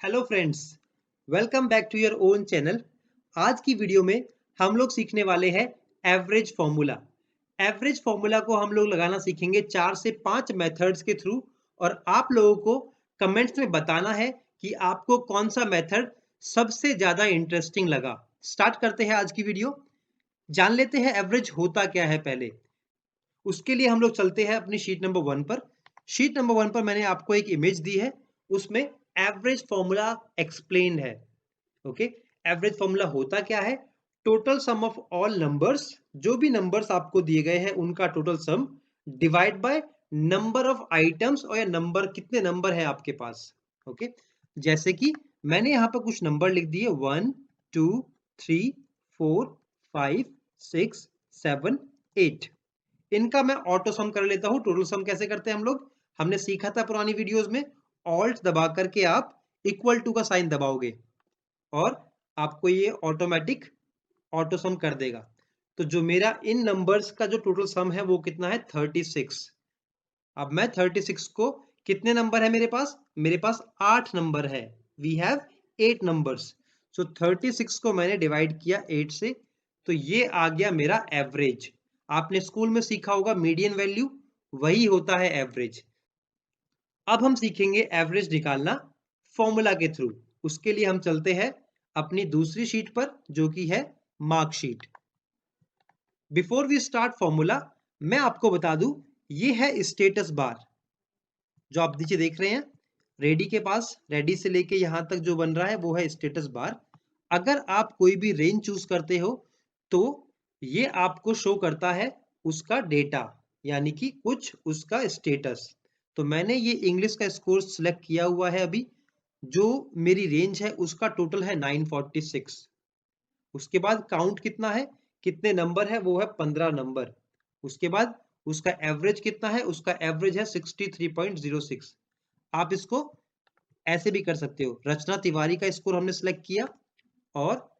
Hello friends, welcome back to your own channel. आज की video में हम लोग सीखने वाले हैं एवरेज फॉर्मूला। एवरेज फॉर्मूला को हम लोग लगाना सीखेंगे 4 से 5 मेथड्स के थ्रू और आप लोगों को कमेंट्स में बताना है कि आपको कौन सा मेथड सबसे ज़्यादा इंटरेस्टिंग लगा। स्टार्ट करते हैं आज की वीडियो। जान लेते हैं एवरेज होता क्या है पहले। उसके लिए हम लोग चलते हैं अपनी शीट नंबर 1 पर। शीट नंबर 1 पर मैंने आपको एक इमेज दी है, उसमें एवरेज फॉर्मूला एक्सप्लेन्ड है। ओके, एवरेज फॉर्मूला होता क्या है? Total sum of all numbers, जो भी नंबर्स आपको दिए गए हैं उनका total sum divide by number of items, और या नंबर कितने नंबर है आपके पास। ओके, जैसे कि मैंने यहाँ पर कुछ नंबर लिख दिए 1 2 3 4 5 6 7 8। इनका मैं ऑटो सम कर लेता हूं। टोटल सम कैसे करते हैं हम लोग, हमने सीखा था पुरानी वीडियोस में। ऑल्ट दबा करके आप इक्वल टू का साइन दबाओगे और आपको ये ऑटोमेटिक ऑटो सम कर देगा। तो जो मेरा इन नंबर्स का जो टोटल सम है वो कितना है, 36। अब मैं 36 को, कितने नंबर है मेरे पास, मेरे पास 8 नंबर है। We have 8 numbers. सो 36 को मैंने डिवाइड किया 8 से, तो ये आ गया मेरा एवरेज। आपने स्कूल में सीखा होगा मीडियन वैल्यू, वही होता है एवरेज। अब हम सीखेंगे एवरेज निकालना फॉर्मूला के थ्रू। उसके लिए हम चलते हैं अपनी दूसरी शीट पर, जो कि है marksheet. Before we start formula, मैं आपको बता दूं, ये है स्टेटस बार जो आप नीचे देख रहे हैं। रेडी के पास, रेडी से लेके यहां तक जो बन रहा है वो है स्टेटस बार। अगर आप कोई भी रेंज चूज करते हो तो ये आपको शो करता है उसका डेटा, यानी कि कुछ उसका स्टेटस। तो मैंने ये इंग्लिश का स्कोर सिलेक्ट किया हुआ है अभी। जो मेरी रेंज है उसका टोटल है 946। उसके बाद काउंट कितना है, कितने नंबर है, वो है 15 नंबर। उसके बाद उसका एवरेज कितना है, उसका एवरेज है 63.06। आप इसको ऐसे भी कर सकते हो। रचना तिवारी का स्कोर हमने सेलेक्ट किया, और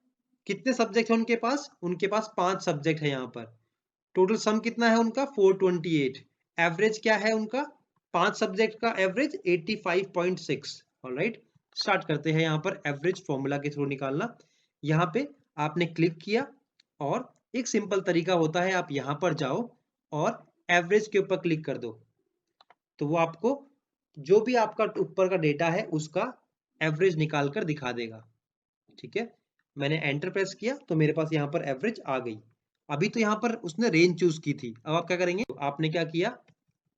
कितने सब्जेक्ट है उनके पास, उनके पास 5 सब्जेक्ट है यहाँ पर। टोटल सम कितना है उनका, 428। एवरेज क्या है उनका, 5 सब्जेक्ट का एवरेज 85.6। ऑलराइट, स्टार्ट करते हैं यहाँ पर एवरेज फॉर्मूला के थ्रू निकालना। यहाँ पे आपने क्लिक किया, और एक सिंपल तरीका होता है, आप यहाँ पर जाओ और एवरेज के ऊपर क्लिक कर दो, तो वो आपको जो भी आपका ऊपर का डेटा है उसका एवरेज निकाल कर दिखा देगा। ठीक है, मैंने एंटर प्रेस किया तो मेरे पास यहाँ पर एवरेज आ गई। अभी तो यहाँ पर उसने रेंज चूज की थी। अब आप क्या करेंगे, तो आपने क्या किया,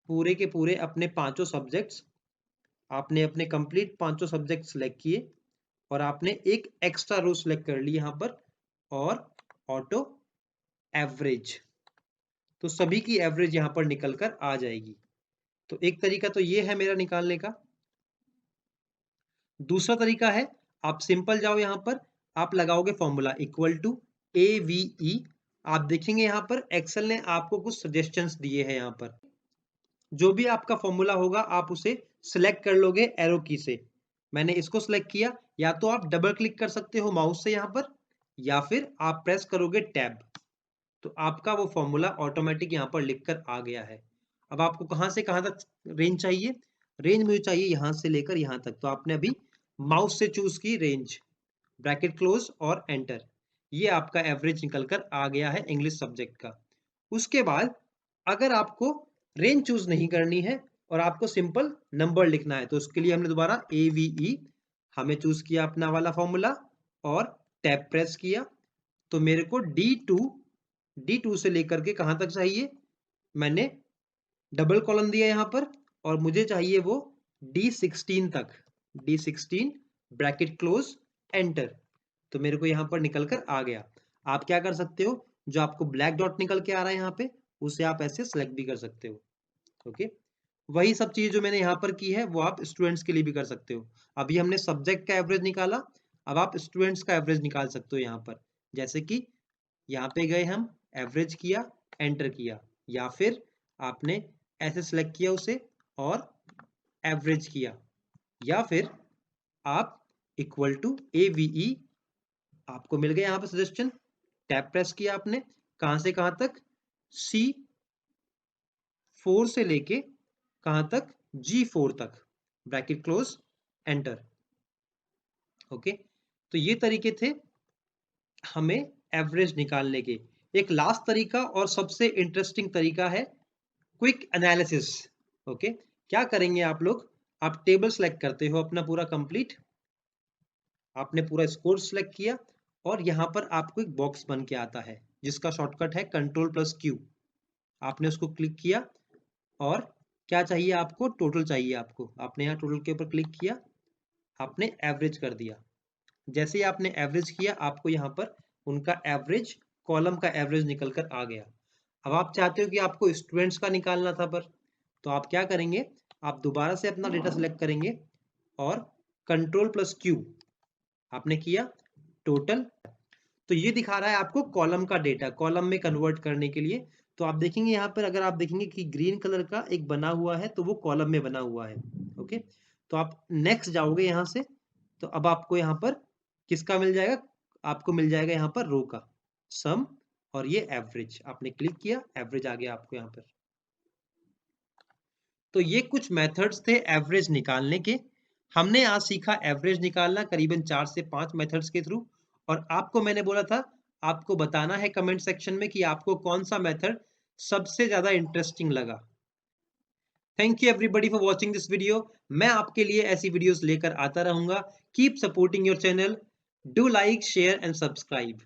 पूरे के पूरे अपने पांचों सब्जेक्ट्स, आपने अपने कंप्लीट पांचों सब्जेक्ट सिलेक्ट किए, और आपने एक एक्स्ट्रा रो सिलेक्ट कर ली यहाँ पर, और ऑटो एवरेज। तो सभी की एवरेज यहाँ पर निकल कर आ जाएगी। तो एक तरीका तो ये है मेरा निकालने का। दूसरा तरीका है, आप सिंपल जाओ यहाँ पर, आप लगाओगे फॉर्मूला इक्वल टू AVE। आप देखेंगे यहाँ पर एक्सेल ने आपको कुछ सजेशंस दिए हैं। यहाँ पर जो भी आपका फॉर्मूला होगा आप उसे सिलेक्ट कर लोगे एरो की से। मैंने इसको सिलेक्ट किया, या तो आप डबल क्लिक कर सकते हो माउस से यहाँ पर, या फिर आप प्रेस करोगे टैब, तो आपका वो फॉर्मूला ऑटोमेटिक यहाँ पर लिखकर आ गया है। अब आपको कहाँ से कहाँ तक रेंज चाहिए, रेंज मुझे चाहिए यहाँ से लेकर यहाँ तक, तो आपने अभी माउस से चूज की रेंज, ब्रैकेट क्लोज और एंटर। ये आपका एवरेज निकल कर आ गया है इंग्लिश सब्जेक्ट का। उसके बाद अगर आपको रेंज चूज नहीं करनी है और आपको सिंपल नंबर लिखना है, तो उसके लिए हमने दोबारा AVE हमें चूज किया अपना वाला फॉर्मूला, और टैब प्रेस किया। तो मेरे को D2 से लेकर के कहां तक चाहिए, मैंने डबल कॉलम दिया यहाँ पर, और मुझे चाहिए वो D16 तक। D16 bracket close enter. तो मेरे को यहाँ पर निकल कर आ गया। आप क्या कर सकते हो, जो आपको ब्लैक डॉट निकल के आ रहा है यहाँ पे, उसे आप ऐसे सेलेक्ट भी कर सकते हो। ओके, वही सब चीज जो मैंने यहाँ पर की है वो आप स्टूडेंट्स के लिए भी कर सकते हो। अभी हमने सब्जेक्ट का एवरेज निकाला, अब आप स्टूडेंट्स का एवरेज निकाल सकते हो यहाँ पर। जैसे कि यहाँ पे गए हम, एवरेज किया, एंटर किया, या फिर आपने ऐसे सेलेक्ट किया उसे और एवरेज किया, या फिर आप इक्वल टू AVE, आपको मिल गया यहाँ पे सजेशन। टैब प्रेस किया आपने, कहां से कहां तक, C4 से लेके कहां तक, G4 तक, ब्रैकेट क्लोज एंटर। ओके, तो ये तरीके थे हमें एवरेज निकालने के। एक लास्ट तरीका और सबसे इंटरेस्टिंग तरीका है क्विक एनालिसिस। ओके, क्या करेंगे आप लोग, आप टेबल सेलेक्ट करते हो अपना पूरा कंप्लीट, आपने पूरा स्कोर सेलेक्ट किया और यहाँ पर आपको एक बॉक्स बन के आता है जिसका शॉर्टकट है Ctrl+Q। आपने उसको क्लिक किया और क्या चाहिए आपको, टोटल चाहिए आपको, आपने यहाँ टोटल के ऊपर क्लिक किया, आपने एवरेज कर दिया। जैसे ही आपने एवरेज किया आपको यहाँ पर उनका एवरेज, कॉलम का एवरेज निकल कर आ गया। अब आप चाहते हो कि आपको स्टूडेंट्स का निकालना था पर, तो आप क्या करेंगे, आप दोबारा से अपना डेटा सेलेक्ट करेंगे और Ctrl+Q आपने किया, टोटल। तो ये दिखा रहा है आपको कॉलम का डेटा, कॉलम में कन्वर्ट करने के लिए। तो आप देखेंगे यहाँ पर, अगर आप देखेंगे कि ग्रीन कलर का एक बना हुआ है तो वो कॉलम में बना हुआ है। ओके, तो आप नेक्स्ट जाओगे यहाँ से, तो अब आपको यहाँ पर किसका मिल जाएगा, आपको मिल जाएगा यहाँ पर रो का सम और ये एवरेज। आपने क्लिक किया, एवरेज आ गया आपको यहाँ पर। तो ये कुछ मेथड्स थे एवरेज निकालने के। हमने आज सीखा एवरेज निकालना करीबन 4 से 5 मेथड्स के थ्रू। और आपको मैंने बोला था आपको बताना है कमेंट सेक्शन में कि आपको कौन सा मेथड सबसे ज्यादा इंटरेस्टिंग लगा। Thank you everybody for watching this video. मैं आपके लिए ऐसी वीडियोस लेकर आता रहूंगा। Keep supporting your channel, do like share and subscribe.